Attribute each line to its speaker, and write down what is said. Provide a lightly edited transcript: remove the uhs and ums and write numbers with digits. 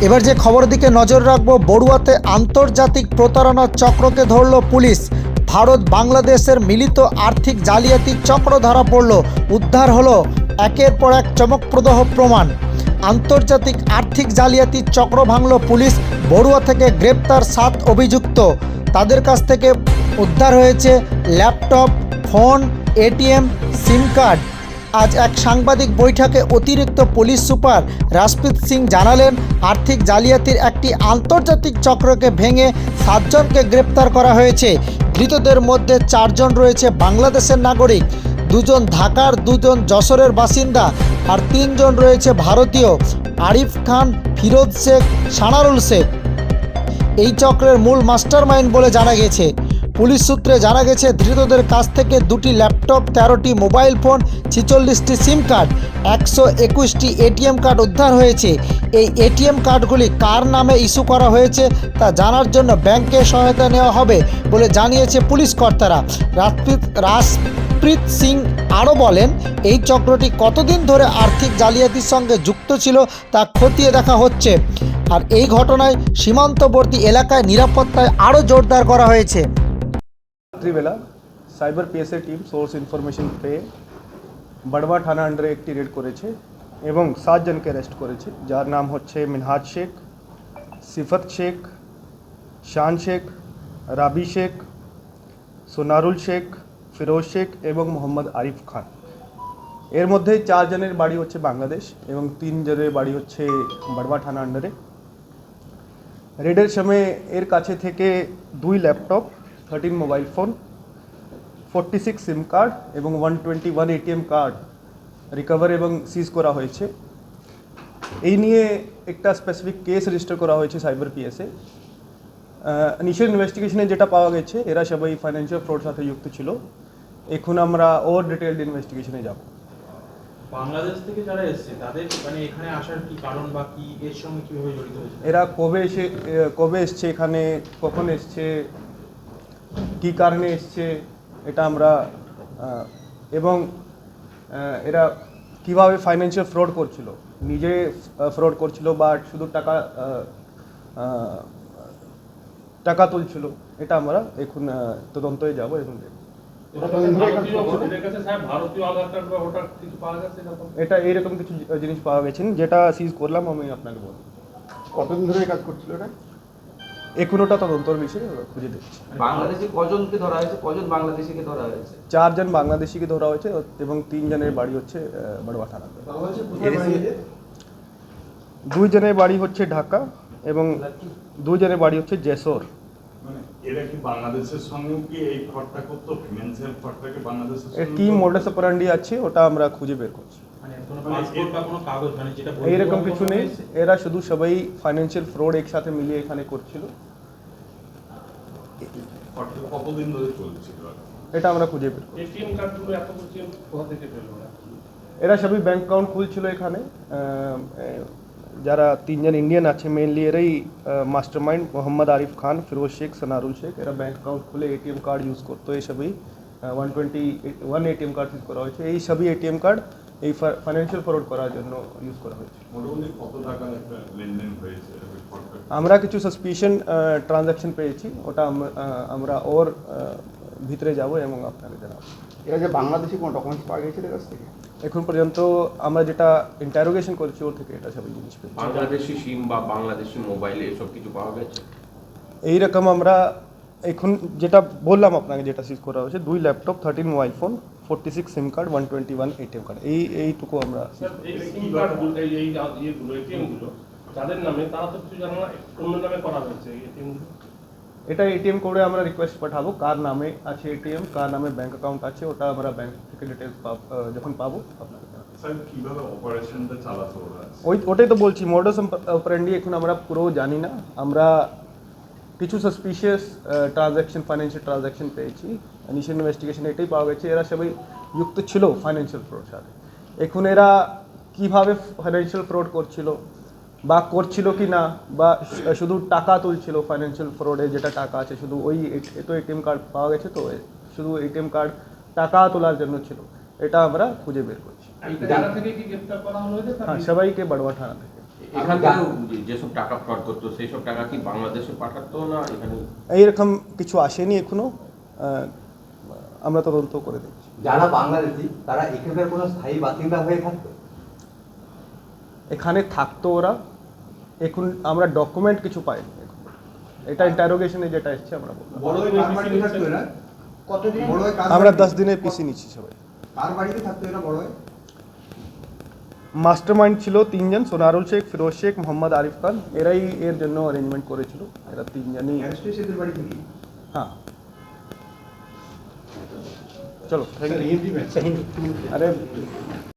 Speaker 1: এবার যে খবর দিকে নজর রাখবো, বড়ুয়াতে আন্তর্জাতিক প্রতারণার চক্রকে ধরল পুলিশ। ভারত বাংলাদেশের মিলিত আর্থিক জালিয়াতির চক্র ধরা পড়ল। উদ্ধার হলো একের পর এক চমকপ্রদ প্রমাণ। আন্তর্জাতিক আর্থিক জালিয়াতির চক্র ভাঙল পুলিশ। বড়ুয়া থেকে গ্রেপ্তার 7 অভিযুক্ত। তাদের কাছ থেকে উদ্ধার হয়েছে ল্যাপটপ, ফোন, এটিএম, সিম কার্ড। আজ এক সাংবাদিক বৈঠকে অতিরিক্ত পুলিশ সুপার রাজপ্রীত সিং জানালেন, আর্থিক জালিয়াতির একটি আন্তর্জাতিক চক্রকে ভেঙে 7 জনকে গ্রেপ্তার করা হয়েছে। ধৃতদের মধ্যে 4 জন রয়েছে বাংলাদেশের নাগরিক, 2 জন ঢাকার, 2 জন যশোরের বাসিন্দা আর 3 জন রয়েছে ভারতীয়, আরিফ খান, ফিরোজ শেখ, সানারুল শেখ। এই চক্রের মূল মাস্টারমাইন্ড বলে জানা গেছে। পুলিশ সূত্রে জানা গেছে, ধৃতদের কাছ থেকে 2টি ল্যাপটপ, 13টি মোবাইল ফোন, 46টি সিম কার্ড, 121টি এটিএম কার্ড উদ্ধার হয়েছে। এই এটিএম কার্ডগুলি কার নামে ইস্যু করা হয়েছে তা জানার জন্য ব্যাংকের সহায়তা নেওয়া হবে বলে জানিয়েছে পুলিশ কর্তারা। রাজপ্রীত সিং আরও বলেন, এই চক্রটি কতদিন ধরে আর্থিক জালিয়াতির সঙ্গে যুক্ত ছিল তা খতিয়ে দেখা হচ্ছে। আর এই ঘটনায় সীমান্তবর্তী এলাকায় নিরাপত্তায় আরও জোরদার করা হয়েছে।
Speaker 2: রাত্রিবেলা সাইবার পিএসএ টিম সোর্স ইনফরমেশন পেয়ে বড়বা থানা আন্ডারে একটি রেড করেছে এবং 7 জনকে অ্যারেস্ট করেছে, যার নাম হচ্ছে মিনহাজ শেখ, সিফত শেখ, শান শেখ, রাবি শেখ, সোনারুল শেখ, ফিরোজ শেখ এবং মোহাম্মদ আরিফ খান। এর মধ্যে 4 জনের বাড়ি হচ্ছে বাংলাদেশ এবং 3 জনের বাড়ি হচ্ছে বড়বা থানা আন্ডারে। রেডের সময় এর কাছে থেকে 2 ল্যাপটপ, 13 মোবাইল ফোন, 46 সিম কার্ড এবং 121 এটিএম কার্ড রিকভার এবং সিজ করা হয়েছে। এই নিয়ে একটা স্পেসিফিক কেস রেজিস্টার করা হয়েছে সাইবার পিএসে। ইনিশিয়াল ইনভেস্টিগেশনে যেটা পাওয়া গেছে, এরা সবাই ফাইন্যান্সিয়াল ফ্রড সাথে যুক্ত ছিল। এখন আমরা ওর ডিটেইলড ইনভেস্টিগেশনে যাব।
Speaker 3: বাংলাদেশ থেকে যারা এসেছে তাদের মানে এখানে আসার কি কারণ বা কি এর সঙ্গে কিভাবে জড়িত হয়েছে?
Speaker 2: এরা কবে এসছে, এখানে কখন এসছে, কি কারণে এসছে এটা আমরা, এবং এরা কিভাবে ফাইন্যান্সিয়াল ফ্রড করছিল, নিজে ফ্রড করছিল বা শুধু টাকা তুলছিল, এটা আমরা এখন তদন্তয়ে যাব। এখন এটা এইরকম কিছু জিনিস পাওয়া গেছে যেটা সিজ করলাম, আমি আপনাকে বলবো।
Speaker 4: কতদিন ধরে কাজ করছিল এটা?
Speaker 2: এখন ওটা তদন্তর বিষয়ে খুঁজে দেখছি।
Speaker 5: বাংলাদেশে কজনকে ধরা হয়েছে, কজন বাংলাদেশিকে ধরা হয়েছে?
Speaker 2: 4 জন বাংলাদেশিকে ধরা হয়েছে এবং 3 জনের বাড়ি হচ্ছে বড়বা থানা। 2 জনের বাড়ি হচ্ছে ঢাকা এবং 2 জনের বাড়ি হচ্ছে যশোর।
Speaker 6: মানে এরা কি বাংলাদেশের সঙ্গে কি এই ফ্রডটা করতো? ফিনান্সিয়াল ফ্রডটাকে বাংলাদেশের
Speaker 2: এর কি মোডাস অপারেন্ডি আছে ওটা আমরা খুঁজে বের করছি।
Speaker 3: মানে কোনো পাসপোর্ট বা কোনো কাগজ মানে যেটা
Speaker 2: এইরকম কিছু নেই, এরা শুধু সবাই ফাইন্যান্সিয়াল ফ্রড একসাথে মিলিয়ে এখানে করছিল।
Speaker 6: ফ্রডটা কতদিন ধরে চলছিল?
Speaker 2: এটা আমরা খুঁজে বের করছি।
Speaker 3: এটিএম কার্ডগুলো এত কিছু কোথা থেকে পেল?
Speaker 2: এরা সবাই ব্যাংক অ্যাকাউন্ট খুলছিল এখানে। যারা 3 জন ইন্ডিয়ান আছে, মেনলি এরাই মাস্টারমাইন্ড, মোহাম্মদ আরিফ খান, ফিরোজ শেখ, সানারুল শেখ। এরা ব্যাংক অ্যাকাউন্ট খুলে এটিএম কার্ড ইউজ করতো। এই সবই 121 এটিএম কার্ড ইউজ করা হয়েছে। এই সবই এটিএম কার্ড এই ফাইন্যান্সিয়াল ফ্রড করার জন্য ইউজ করা হয়েছে।
Speaker 6: মোটামুটি কত টাকার একটা লেনদেন হয়েছে ফ্রডটা?
Speaker 2: আমরা কিছু সাসপিশন ট্রানজাকশন পেয়েছি, ওটা আমরা ওর ভিতরে যাব এবং আপনাকে জানাবো।
Speaker 4: এরা যে বাংলাদেশি কোনো ডকুমেন্টস পাওয়া গেছে এর কাছ থেকে?
Speaker 2: এখন পর্যন্ত আমরা যেটা ইন্টারোগেশন করছি ওর থেকে এটা সবই জিনিস পেয়েছি।
Speaker 5: বাংলাদেশি সিম বা বাংলাদেশি মোবাইল এসব কিছু পাওয়া গেছে?
Speaker 2: এইরকম আমরা এখন যেটা বললাম আপনাকে, যেটা সিজ করা হয়েছে, 2 ল্যাপটপ, 13 মোবাইল ফোন, 46 সিম কার্ড, 121 এটিএম কার্ড, এইটুকু আমরা।
Speaker 3: এই সিম কার্ডগুলো এই ইয়েগুলো এটিএমগুলো যাদের নামে, তারা তো কিছু জানে না অন্য নামে করা হয়েছে এই এটিএমগুলো।
Speaker 2: এটা এটিএম কোডে আমরা রিকোয়েস্ট পাঠাবো, কার নামে আছে এটিএম, কার নামে ব্যাংক অ্যাকাউন্ট আছে, ওটা আমরা ব্যাংক থেকে ডিটেলস যখন পাবো আপনাকে জানাবো।
Speaker 6: স্যার কিভাবে অপারেশনটা চালাতো ওরা?
Speaker 2: ওটাই তো বলছি, মোডাস অপারেন্ডি এখন আমরা পুরো জানি না। আমরা কিছু সাসপিশিয়াস ট্রানজ্যাকশন, ফাইন্যান্সিয়াল ট্রানজ্যাকশন পেয়েছি। ইনিশিয়াল ইনভেস্টিগেশন এটাই পাওয়া গেছে, এরা সবাই যুক্ত ছিল ফাইন্যান্সিয়াল ফ্রড সাথে। এখন এরা কিভাবে ফাইন্যান্সিয়াল ফ্রড করছিল বা করছিল কি না, বা শুধু টাকা তুলছিল ফাইন্যান্সিয়াল ফ্রডে, যেটা টাকা আছে শুধু ওই তো এটিএম কার্ড পাওয়া গেছে, তো শুধু এটিএম কার্ড টাকা তোলার জন্য ছিল, এটা আমরা খুঁজে বের করছি।
Speaker 3: জায়গা থেকে কি গ্রেফতার করা হলো?
Speaker 2: হ্যাঁ, সবাইকে বড়বা থানা থেকে।
Speaker 5: এখান থেকে যেসব টাকা ফ্রড করতো সেই সব টাকা কি বাংলাদেশে পাঠাতো না এখানে?
Speaker 2: এইরকম কিছু আসেনি এখনো, আমরা তদন্ত করে দেখছি।
Speaker 7: যারা বাংলাদেশি তারা এখানকার কোনো স্থায়ী বাসিন্দা হয়ে থাকতো?
Speaker 2: এখানে থাকতো ওরা, এখন আমরা ডকুমেন্ট কিছু পাইনি এখন। এটা ইন্টারোগেশনে যেটা এসছে আমরা বললাম।
Speaker 7: বড় হয়ে কার বাড়িতে থাকতো এরা? কতদিন বড় হয়ে
Speaker 2: আমরা 10 দিনের পিসি নিচ্ছি সবাই।
Speaker 7: কার বাড়িতে থাকতো এরা বড় হয়ে?
Speaker 2: মাস্টারমাইন্ড ছিল তিনজন, সোনারুল শেখ, ফিরোজ শেখ, মোহাম্মদ আরিফ খান। এরাই এর জন্য অ্যারেঞ্জমেন্ট করেছিল। এরা তিনজনই।
Speaker 7: অ্যারেস্ট হয়েছে এদের বাড়ি থেকে?
Speaker 2: হ্যাঁ, চলো থ্যাংক ইউ।
Speaker 7: স্যার,
Speaker 2: আরে